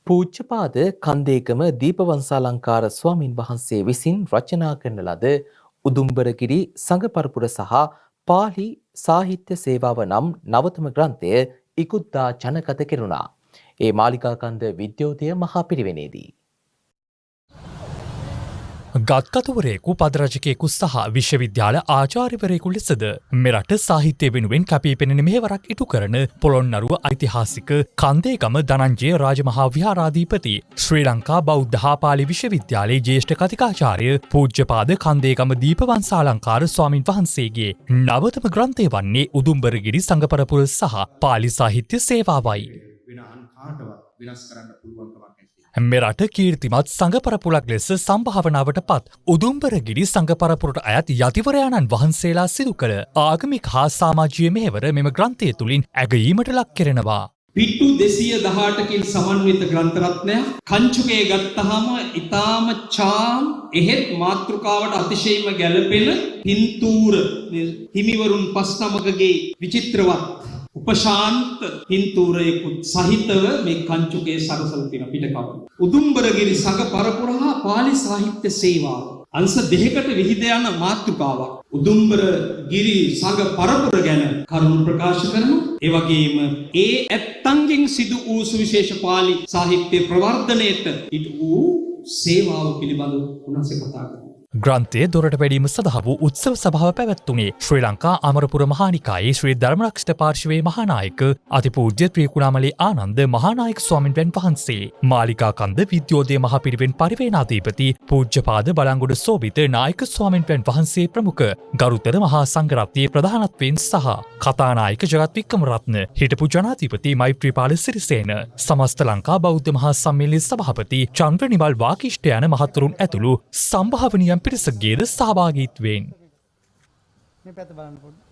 පූජ්‍යපාද කන්දේකම දීපවංශාලංකාර ස්වාමින් වහන්සේ විසින් රචනා කරන ලද උදුම්බරගිරි සංඝපරපුර සහ පාලි සාහිත්‍ය සේවාව නම් නවතම ග්‍රන්ථය ඉකුත්දා ජනගත කෙරුණා. ඒ මාලිකා කන්ද විද්‍යෝදය මහා පිරිවෙනේදී ගත්කතුවරයෙකු පදරජකයෙකු සහ විශ්වවිද්‍යාල ආචාර්යවරයෙකු ලෙසද මෙරට සාහිත්‍ය වෙනුවෙන් කැපී පෙනෙන මෙහෙවරක් ඉටු කරන පොළොන්නරුව ඓතිහාසික කන්දේගම ධනංජය රාජමහා විහාරාධිපති ශ්‍රී ලංකා බෞද්ධ හා පාලි විශ්වවිද්‍යාලයේ ජ්‍යෙෂ්ඨ කතිකාචාර්ය පූජ්‍යපාද කන්දේගම දීපවංශාලංකාර ස්වාමින් වහන්සේගේ නවතම ග්‍රන්ථය වන්නේ උදුම්බරගිරි සංඝපරපුර සහ පාලි සාහිත්‍ය සේවාවයි. මෙරට කීර්තිමත් සංඝපරපුරක් ලෙස සම්භාවනාවට පත් උදුම්බරගිරි සංඝපරපුරට අයත් යතිවරයාණන් වහන්සේලා සිදු කළ ආගමික හා සමාජීය මෙහෙවර මෙම ග්‍රන්ථය තුළින් ඇගයීමට ලක් කෙරෙනවා. පිටු 218කින් සමන්විත ග්‍රන්ථ රත්නයක් කංචුකේ ගත්තාම ඊටාම චාම් එහෙත් මාතෘකාවට අතිශයින්ම ගැළපෙන පින්තූර හිමිවරුන් පස් නමකගේ විචිත්‍රවත් උපශාන්ත පින්තූරයකුත් සහිතව මේ කංචුකේ සරසල තියෙන පිටකව. උදුම්බරගිරි සංඝ පරපුර හා පාලි සාහිත්‍ය සේවාව අංශ දෙකකට විහිද යන මාතෘකාවක්. උදුම්බරගිරි සංඝ පරපුර ගැන කරුණු ප්‍රකාශ කරනවා. ඒ වගේම ඒ ඇත්තන්ගෙන් සිදු වූ සුවිශේෂ පාලි සාහිත්‍ය ප්‍රවර්ධනයට ඉටු වූ සේවාව පිළිබඳව උන්වහන්සේ කතා කරනවා. ග්‍රන්ථය දොරට වැඩීම සඳහා වූ උත්සව සභාව පැවැත්වුණේ ශ්‍රී ලංකා අමරපුර මහානිකායේ ශ්‍රී ධර්මරක්ෂිත පාර්ශවයේ මහානායක අතිපූජ්‍ය ත්‍රිකුණාමලී ආනන්ද මහානායක ස්වාමින්වයන් වහන්සේ, මාලිකා කන්ද විද්‍යෝදය මහපිරිවෙන් පරිවේනාධිපති පූජ්‍යපාද බලංගොඩ සෝභිත නායක ස්වාමින්වයන් වහන්සේ ප්‍රමුඛ ගරුතර මහා සංඝරත්නයේ ප්‍රධානත්වයෙන් සහ කතානායක ජගත් වික්‍රමරත්න, හිටපු ජනාධිපති මෛත්‍රීපාල සිරිසේන, සමස්ත ලංකා බෞද්ධ මහා සම්මේලනයේ සභාපති චන්ද්‍රනිමල් වාකිෂ්ඨ යන මහතුරුන් ඇතුළු සම්භාවනීය පිරිසකගේද සහභාගීත්වයෙන් මේ පැත්ත බලන්න පොඩ්ඩක්.